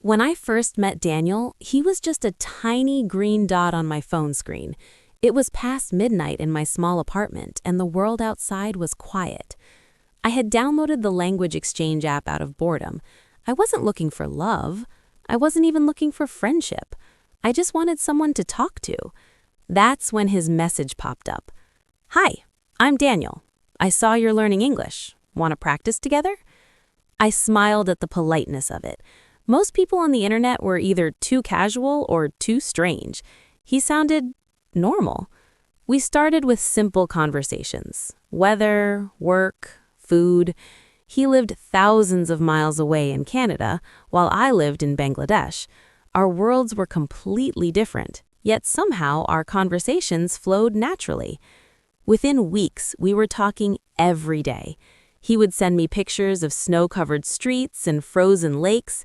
When I first met Daniel, he was just a tiny green dot on my phone screen. It was past midnight in my small apartment, and the world outside was quiet. I had downloaded the language exchange app out of boredom. I wasn't looking for love. I wasn't even looking for friendship. I just wanted someone to talk to. That's when his message popped up. "Hi, I'm Daniel. I saw you're learning English. Want to practice together?" I smiled at the politeness of it. Most people on the internet were either too casual or too strange. He sounded normal. We started with simple conversations. Weather, work, food. He lived thousands of miles away in Canada, while I lived in Bangladesh. Our worlds were completely different, yet somehow our conversations flowed naturally. Within weeks, we were talking every day. He would send me pictures of snow-covered streets and frozen lakes.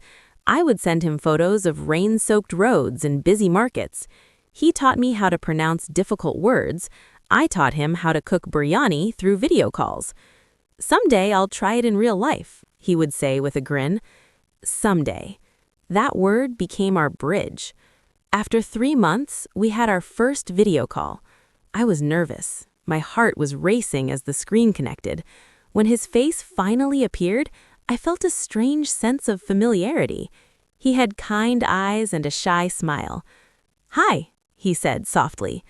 I would send him photos of rain-soaked roads and busy markets. He taught me how to pronounce difficult words. I taught him how to cook biryani through video calls. "Someday I'll try it in real life," he would say with a grin. Someday. That word became our bridge. After 3 months, we had our first video call. I was nervous. My heart was racing as the screen connected. When his face finally appeared, I felt a strange sense of familiarity. He had kind eyes and a shy smile. "Hi," he said softly.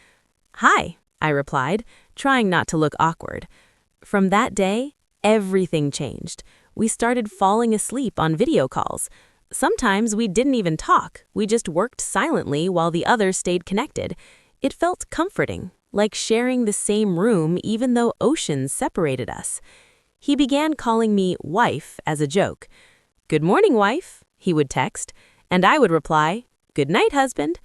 "Hi," I replied, trying not to look awkward. From that day, everything changed. We started falling asleep on video calls. Sometimes we didn't even talk. We just worked silently while the other stayed connected. It felt comforting, like sharing the same room even though oceans separated us. He began calling me wife as a joke. "Good morning, wife," he would text, and I would reply, "Good night, husband."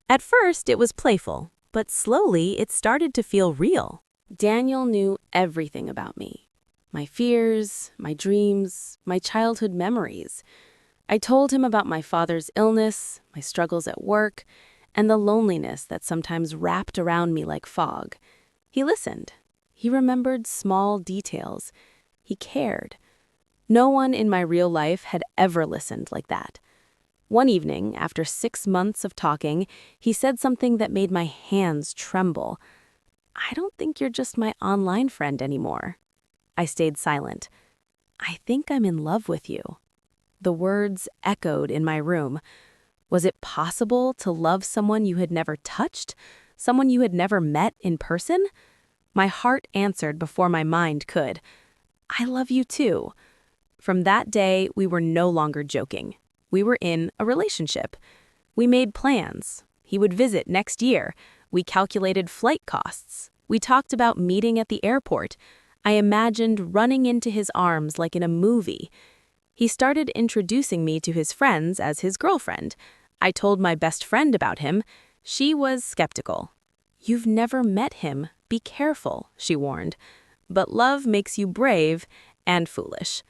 At first, it was playful, but slowly it started to feel real. Daniel knew everything about me. My fears, my dreams, my childhood memories. I told him about my father's illness, my struggles at work, and the loneliness that sometimes wrapped around me like fog. He listened. He remembered small details. He cared. No one in my real life had ever listened like that. One evening, after 6 months of talking, he said something that made my hands tremble. "I don't think you're just my online friend anymore." I stayed silent. "I think I'm in love with you." The words echoed in my room. Was it possible to love someone you had never touched? Someone you had never met in person? My heart answered before my mind could. "I love you too." From that day, we were no longer joking. We were in a relationship. We made plans. He would visit next year. We calculated flight costs. We talked about meeting at the airport. I imagined running into his arms like in a movie. He started introducing me to his friends as his girlfriend. I told my best friend about him. She was skeptical. "You've never met him. Be careful," she warned. But love makes you brave and foolish.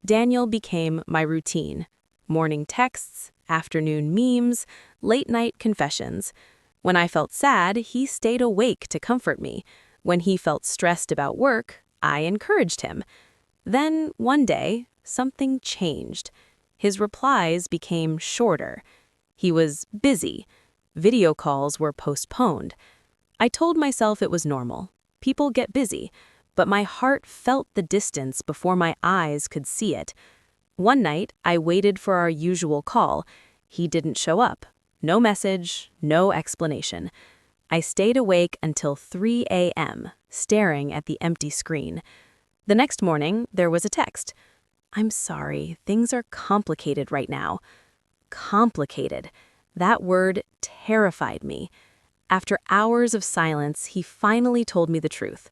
Daniel became my routine. Morning texts, afternoon memes, late-night confessions. When I felt sad, he stayed awake to comfort me. When he felt stressed about work, I encouraged him. Then, one day, something changed. His replies became shorter. He was busy. Video calls were postponed. I told myself it was normal. People get busy. But my heart felt the distance before my eyes could see it. One night, I waited for our usual call. He didn't show up. No message, no explanation. I stayed awake until 3 a.m., staring at the empty screen. The next morning, there was a text. "I'm sorry, things are complicated right now." Complicated. That word terrified me. After hours of silence, he finally told me the truth.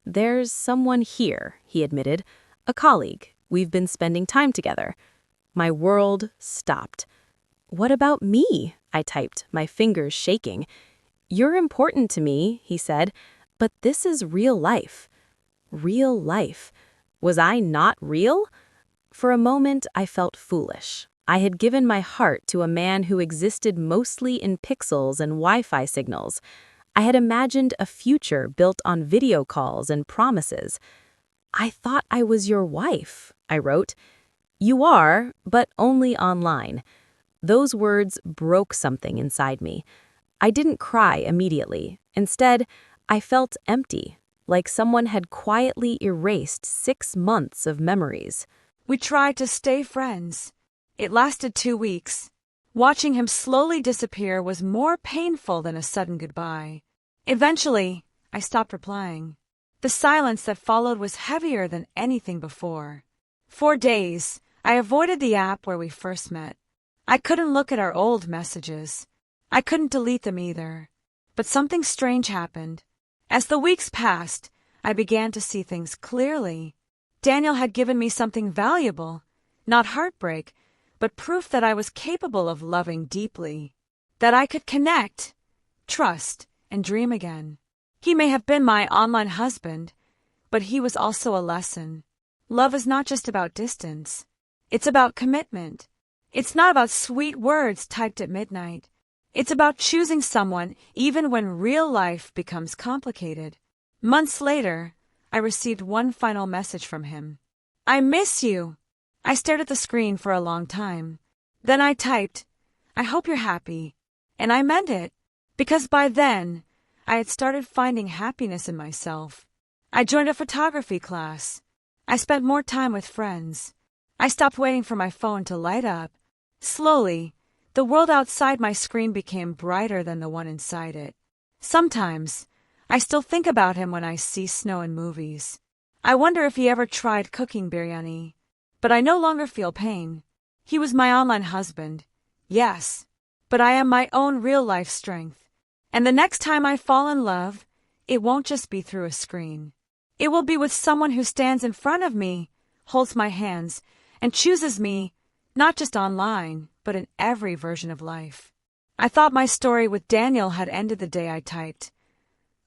"There's someone here," he admitted. "A colleague. We've been spending time together." My world stopped. "What about me?" I typed, my fingers shaking. "You're important to me," he said, "but this is real life." Real life. Was I not real? For a moment, I felt foolish. I had given my heart to a man who existed mostly in pixels and Wi-Fi signals. I had imagined a future built on video calls and promises. "I thought I was your wife," I wrote. "You are, but only online." Those words broke something inside me. I didn't cry immediately. Instead, I felt empty, like someone had quietly erased 6 months of memories. We tried to stay friends. It lasted 2 weeks. Watching him slowly disappear was more painful than a sudden goodbye. Eventually, I stopped replying. The silence that followed was heavier than anything before. For days, I avoided the app where we first met. I couldn't look at our old messages. I couldn't delete them either. But something strange happened. As the weeks passed, I began to see things clearly. Daniel had given me something valuable, not heartbreak, but proof that I was capable of loving deeply, that I could connect, trust, and dream again. He may have been my online husband, but he was also a lesson. Love is not just about distance. It's about commitment. It's not about sweet words typed at midnight. It's about choosing someone even when real life becomes complicated. Months later, I received one final message from him. "I miss you." I stared at the screen for a long time. Then I typed, "I hope you're happy." And I meant it, because by then, I had started finding happiness in myself. I joined a photography class. I spent more time with friends. I stopped waiting for my phone to light up. Slowly, the world outside my screen became brighter than the one inside it. Sometimes, I still think about him when I see snow in movies. I wonder if he ever tried cooking biryani. But I no longer feel pain. He was my online husband. Yes, but I am my own real-life strength. And the next time I fall in love, it won't just be through a screen. It will be with someone who stands in front of me, holds my hands, and chooses me, not just online, but in every version of life. I thought my story with Daniel had ended the day I typed,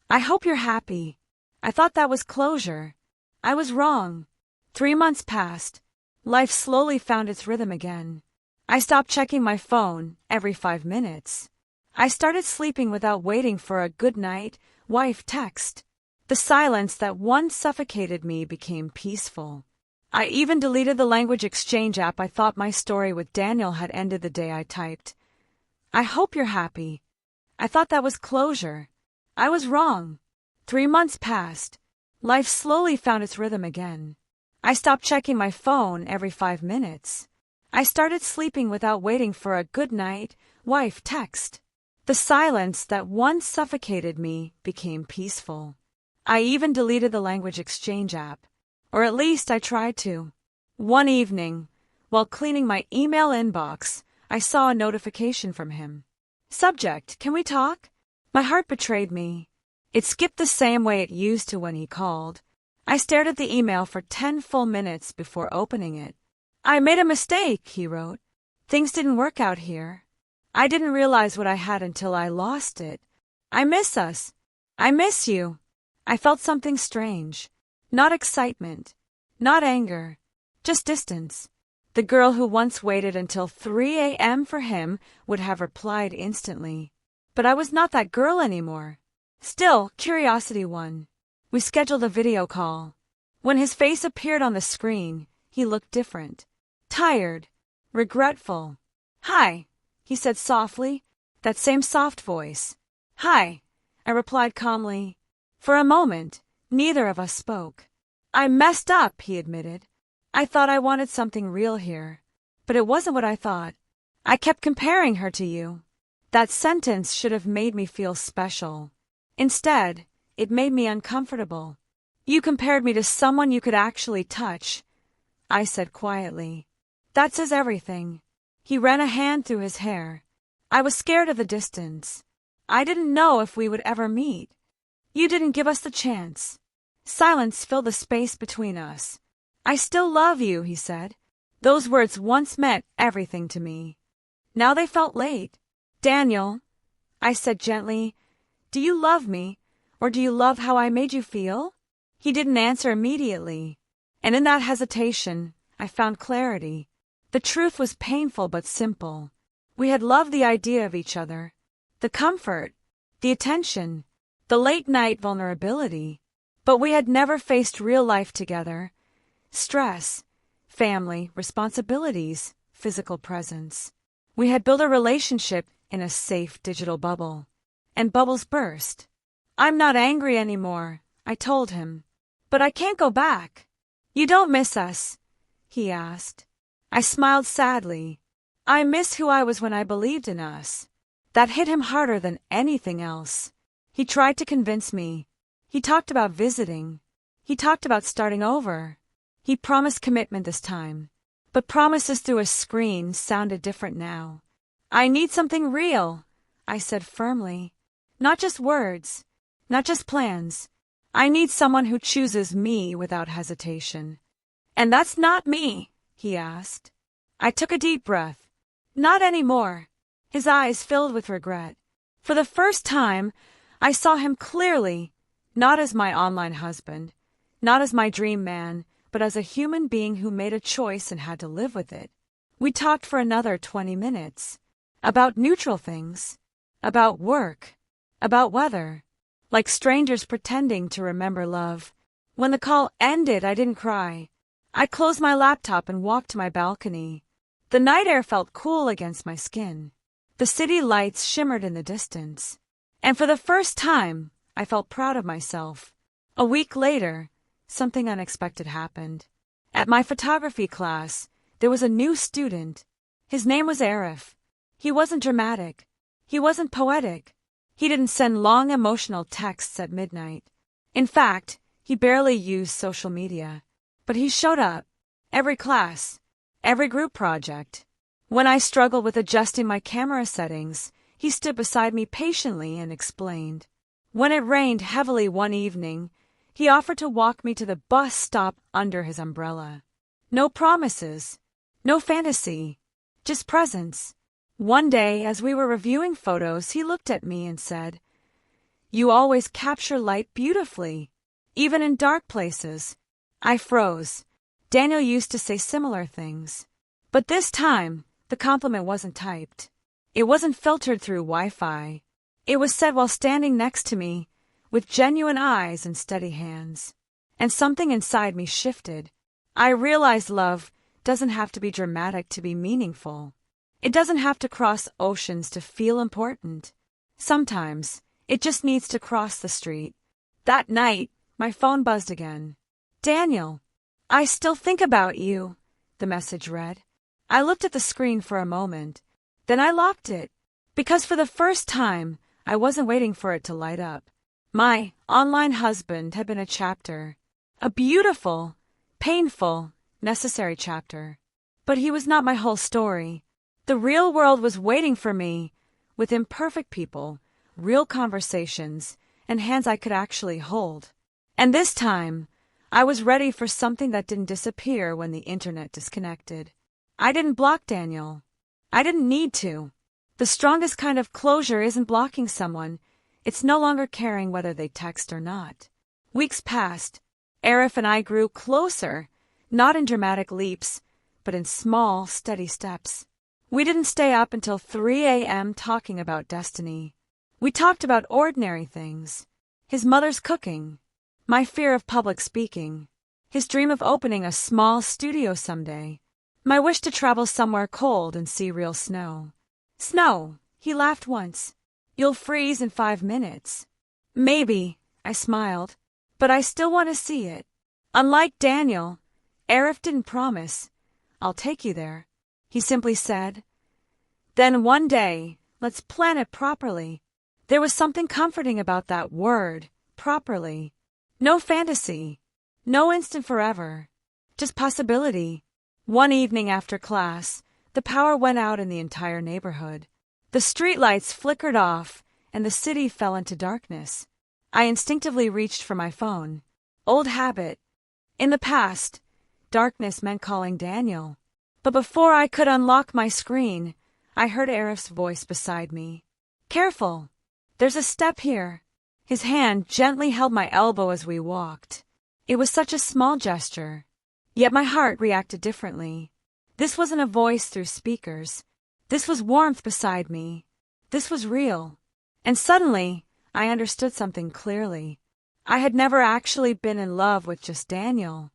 "I hope you're happy." I thought that was closure. I was wrong. 3 months passed. Life slowly found its rhythm again. I stopped checking my phone every 5 minutes. I started sleeping without waiting for a "good night, wife" text. The silence that once suffocated me became peaceful. I even deleted the language exchange app. I thought my story with Daniel had ended the day I typed, "I hope you're happy." I thought that was closure. I was wrong. 3 months passed. Life slowly found its rhythm again. I stopped checking my phone every 5 minutes. I started sleeping without waiting for a "good night, wife" text. The silence that once suffocated me became peaceful. I even deleted the language exchange app. Or at least I tried to. One evening, while cleaning my email inbox, I saw a notification from him. Subject: "Can we talk?" My heart betrayed me. It skipped the same way it used to when he called. I stared at the email for 10 full minutes before opening it. "I made a mistake," he wrote. "Things didn't work out here. I didn't realize what I had until I lost it. I miss us. I miss you." I felt something strange. Not excitement, not anger, just distance. The girl who once waited until 3 a.m. for him would have replied instantly. But I was not that girl anymore. Still, curiosity won. We scheduled a video call. When his face appeared on the screen, he looked different. Tired, regretful. "Hi," he said softly, that same soft voice. "Hi," I replied calmly. For a moment, neither of us spoke. "I messed up," he admitted. "I thought I wanted something real here. But it wasn't what I thought. I kept comparing her to you. That sentence should have made me feel special. Instead, it made me uncomfortable. You compared me to someone you could actually touch," I said quietly. "That says everything." He ran a hand through his hair. "I was scared of the distance. I didn't know if we would ever meet. You didn't give us the chance." Silence filled the space between us. "I still love you," he said. Those words once meant everything to me. Now they felt late. "Daniel," I said gently, "do you love me, or do you love how I made you feel?" He didn't answer immediately, and in that hesitation, I found clarity. The truth was painful but simple. We had loved the idea of each other, the comfort, the attention, the late-night vulnerability, but we had never faced real life together. Stress, family, responsibilities, physical presence. We had built a relationship in a safe digital bubble. And bubbles burst. "I'm not angry anymore," I told him. "But I can't go back." "You don't miss us?" he asked. I smiled sadly. "I miss who I was when I believed in us." That hit him harder than anything else. He tried to convince me. He talked about visiting. He talked about starting over. He promised commitment this time. But promises through a screen sounded different now. "I need something real," I said firmly. "Not just words. Not just plans. I need someone who chooses me without hesitation." "And that's not me?" he asked. I took a deep breath. "Not anymore." His eyes filled with regret. For the first time, I saw him clearly, not as my online husband, not as my dream man, but as a human being who made a choice and had to live with it. We talked for another 20 minutes. About neutral things. About work. About weather. Like strangers pretending to remember love. When the call ended, I didn't cry. I closed my laptop and walked to my balcony. The night air felt cool against my skin. The city lights shimmered in the distance. And for the first time, I felt proud of myself. A week later, something unexpected happened. At my photography class, there was a new student. His name was Arif. He wasn't dramatic. He wasn't poetic. He didn't send long emotional texts at midnight. In fact, he barely used social media. But he showed up. Every class. Every group project. When I struggled with adjusting my camera settings, he stood beside me patiently and explained. When it rained heavily one evening, he offered to walk me to the bus stop under his umbrella. No promises. No fantasy. Just presence. One day, as we were reviewing photos, he looked at me and said, "You always capture light beautifully, even in dark places." I froze. Daniel used to say similar things. But this time, the compliment wasn't typed. It wasn't filtered through Wi-Fi. It was said while standing next to me, with genuine eyes and steady hands. And something inside me shifted. I realized love doesn't have to be dramatic to be meaningful. It doesn't have to cross oceans to feel important. Sometimes, it just needs to cross the street. That night, my phone buzzed again. "Daniel, I still think about you," the message read. I looked at the screen for a moment. Then I locked it. Because for the first time, I wasn't waiting for it to light up. My online husband had been a chapter. A beautiful, painful, necessary chapter. But he was not my whole story. The real world was waiting for me, with imperfect people, real conversations, and hands I could actually hold. And this time, I was ready for something that didn't disappear when the internet disconnected. I didn't block Daniel. I didn't need to. The strongest kind of closure isn't blocking someone. It's no longer caring whether they text or not. Weeks passed. Arif and I grew closer, not in dramatic leaps, but in small, steady steps. We didn't stay up until 3 a.m. talking about destiny. We talked about ordinary things. His mother's cooking. My fear of public speaking. His dream of opening a small studio someday. My wish to travel somewhere cold and see real snow. "Snow," he laughed once. "You'll freeze in 5 minutes." "Maybe," I smiled, "but I still want to see it." Unlike Daniel, Arif didn't promise, "I'll take you there." He simply said, "Then one day, let's plan it properly." There was something comforting about that word, properly. No fantasy. No instant forever. Just possibility. One evening after class, the power went out in the entire neighborhood. The streetlights flickered off, and the city fell into darkness. I instinctively reached for my phone. Old habit. In the past, darkness meant calling Daniel. But before I could unlock my screen, I heard Arif's voice beside me. "Careful. There's a step here." His hand gently held my elbow as we walked. It was such a small gesture. Yet my heart reacted differently. This wasn't a voice through speakers. This was warmth beside me. This was real. And suddenly, I understood something clearly. I had never actually been in love with just Daniel.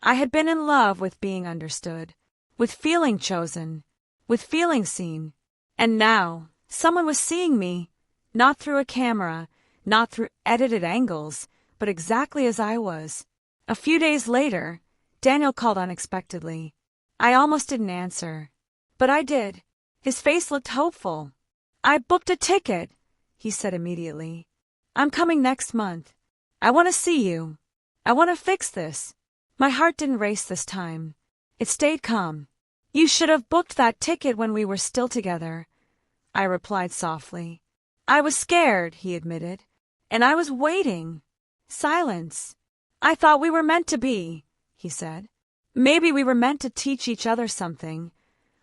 I had been in love with being understood, with feeling chosen, with feeling seen. And now, someone was seeing me, not through a camera, not through edited angles, but exactly as I was. A few days later, Daniel called unexpectedly. I almost didn't answer. But I did. His face looked hopeful. "I booked a ticket," he said immediately. "I'm coming next month. I want to see you. I want to fix this." My heart didn't race this time. It stayed calm. "You should have booked that ticket when we were still together," I replied softly. "I was scared," he admitted, "and I was waiting." Silence. "I thought we were meant to be," he said. "Maybe we were meant to teach each other something,"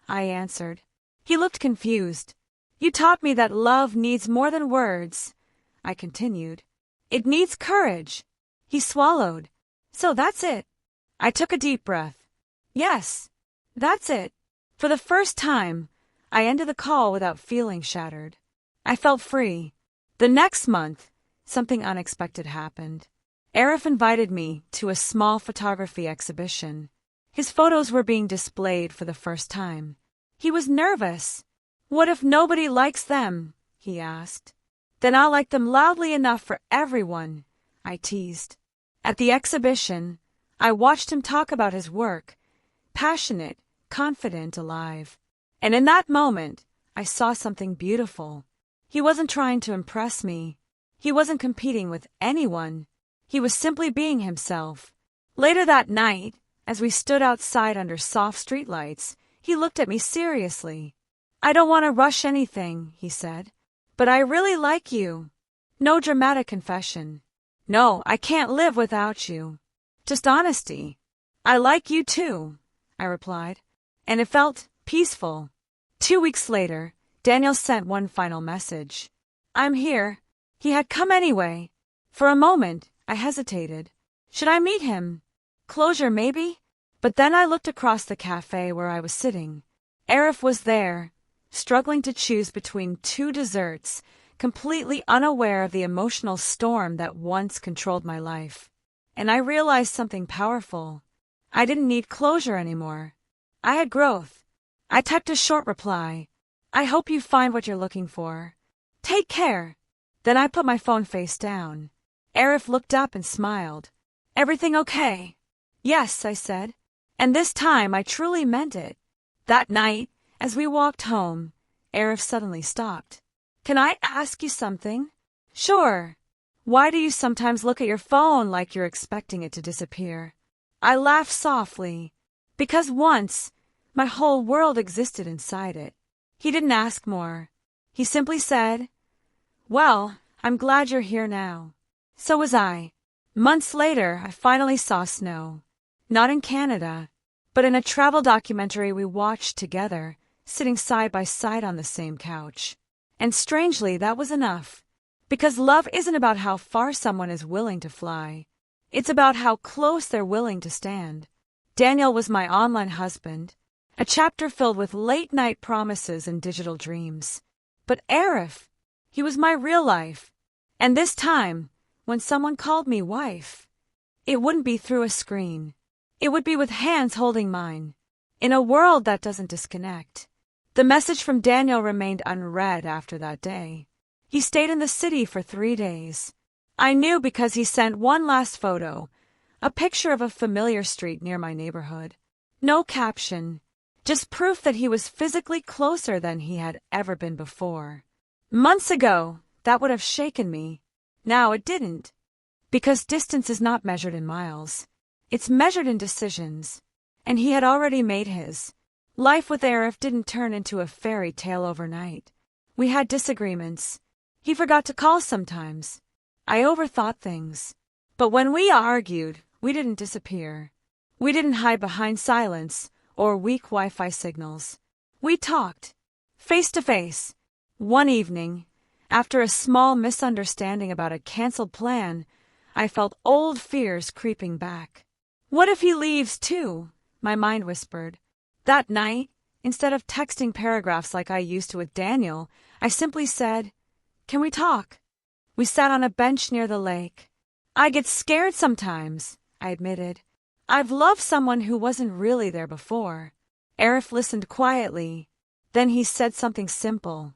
I answered. He looked confused. "You taught me that love needs more than words," I continued. "It needs courage." He swallowed. "So that's it." I took a deep breath. "Yes, that's it." For the first time, I ended the call without feeling shattered. I felt free. The next month, something unexpected happened. Arif invited me to a small photography exhibition. His photos were being displayed for the first time. He was nervous. "What if nobody likes them?" he asked. "Then I'll like them loudly enough for everyone," I teased. At the exhibition, I watched him talk about his work, passionate, confident, alive. And in that moment, I saw something beautiful. He wasn't trying to impress me. He wasn't competing with anyone. He was simply being himself. Later that night, as we stood outside under soft streetlights, he looked at me seriously. "I don't want to rush anything," he said, "but I really like you." No dramatic confession. "No, I can't live without you." Just honesty. "I like you too," I replied, and it felt peaceful. 2 weeks later, Daniel sent one final message. "I'm here." He had come anyway. For a moment, I hesitated. Should I meet him? Closure, maybe? But then I looked across the cafe where I was sitting. Arif was there, struggling to choose between two desserts, completely unaware of the emotional storm that once controlled my life. And I realized something powerful. I didn't need closure anymore. I had growth. I typed a short reply. "I hope you find what you're looking for. Take care." Then I put my phone face down. Arif looked up and smiled. "Everything okay?" "Yes," I said. And this time I truly meant it. That night, as we walked home, Arif suddenly stopped. "Can I ask you something?" "Sure." "Why do you sometimes look at your phone like you're expecting it to disappear?" I laughed softly. "Because once, my whole world existed inside it." He didn't ask more. He simply said, "Well, I'm glad you're here now." So was I. Months later, I finally saw snow. Not in Canada, but in a travel documentary we watched together, sitting side by side on the same couch. And strangely, that was enough. Because love isn't about how far someone is willing to fly. It's about how close they're willing to stand. Daniel was my online husband, a chapter filled with late-night promises and digital dreams. But Arif, he was my real life. And this time, when someone called me wife, it wouldn't be through a screen. It would be with hands holding mine, in a world that doesn't disconnect. The message from Daniel remained unread after that day. He stayed in the city for 3 days. I knew because he sent one last photo, a picture of a familiar street near my neighborhood. No caption, just proof that he was physically closer than he had ever been before. Months ago, that would have shaken me. Now it didn't. Because distance is not measured in miles. It's measured in decisions. And he had already made his. Life with Arif didn't turn into a fairy tale overnight. We had disagreements. He forgot to call sometimes. I overthought things. But when we argued, we didn't disappear. We didn't hide behind silence or weak Wi-Fi signals. We talked, face to face. One evening, after a small misunderstanding about a canceled plan, I felt old fears creeping back. What if he leaves too? My mind whispered. That night, instead of texting paragraphs like I used to with Daniel, I simply said, "Can we talk?" We sat on a bench near the lake. "I get scared sometimes," I admitted. "I've loved someone who wasn't really there before." Arif listened quietly. Then he said something simple.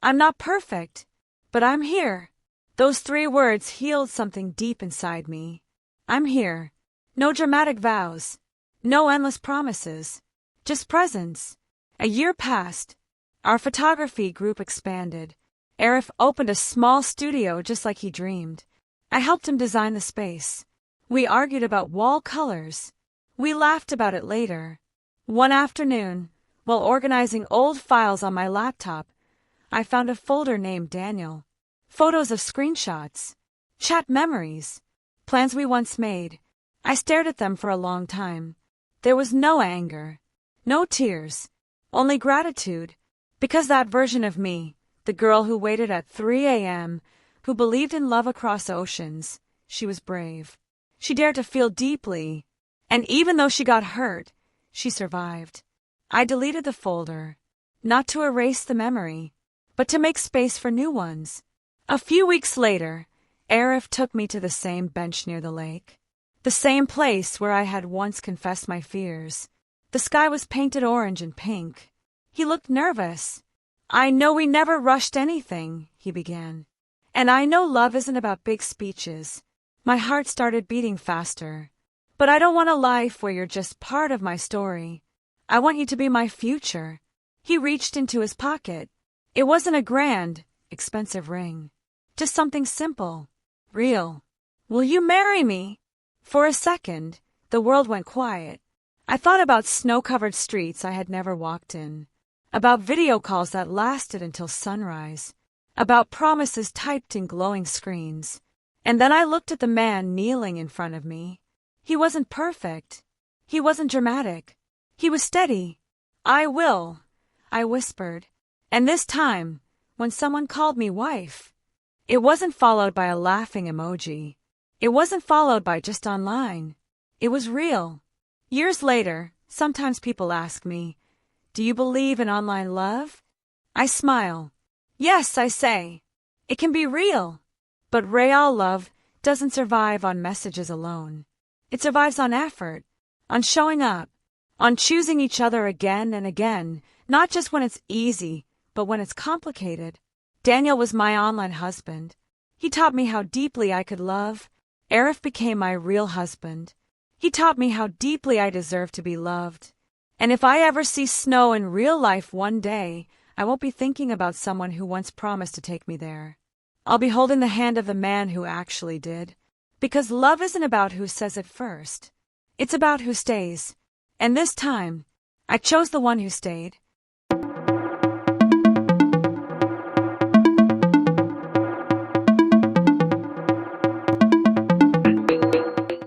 "I'm not perfect, but I'm here." Those 3 words healed something deep inside me. I'm here. No dramatic vows. No endless promises. Just presence. A year passed. Our photography group expanded. Arif opened a small studio just like he dreamed. I helped him design the space. We argued about wall colors. We laughed about it later. One afternoon, while organizing old files on my laptop, I found a folder named Daniel. Photos of screenshots, chat memories, plans we once made. I stared at them for a long time. There was no anger, no tears, only gratitude, because that version of me, the girl who waited at 3 a.m., who believed in love across oceans, she was brave. She dared to feel deeply, and even though she got hurt, she survived. I deleted the folder, not to erase the memory, but to make space for new ones. A few weeks later, Arif took me to the same bench near the lake. The same place where I had once confessed my fears. The sky was painted orange and pink. He looked nervous. "I know we never rushed anything," he began. "And I know love isn't about big speeches." My heart started beating faster. "But I don't want a life where you're just part of my story. I want you to be my future." He reached into his pocket. It wasn't a grand, expensive ring. Just something simple, real. "Will you marry me?" For a second, the world went quiet. I thought about snow-covered streets I had never walked in, about video calls that lasted until sunrise, about promises typed in glowing screens. And then I looked at the man kneeling in front of me. He wasn't perfect. He wasn't dramatic. He was steady. "I will," I whispered. And this time, when someone called me wife, it wasn't followed by a laughing emoji. It wasn't followed by just online. It was real. Years later, sometimes people ask me, "Do you believe in online love?" I smile. "Yes," I say. "It can be real." But real love doesn't survive on messages alone. It survives on effort, on showing up, on choosing each other again and again, not just when it's easy, but when it's complicated. Daniel was my online husband. He taught me how deeply I could love. Arif became my real husband. He taught me how deeply I deserve to be loved. And if I ever see snow in real life one day, I won't be thinking about someone who once promised to take me there. I'll be holding the hand of the man who actually did. Because love isn't about who says it first. It's about who stays. And this time, I chose the one who stayed.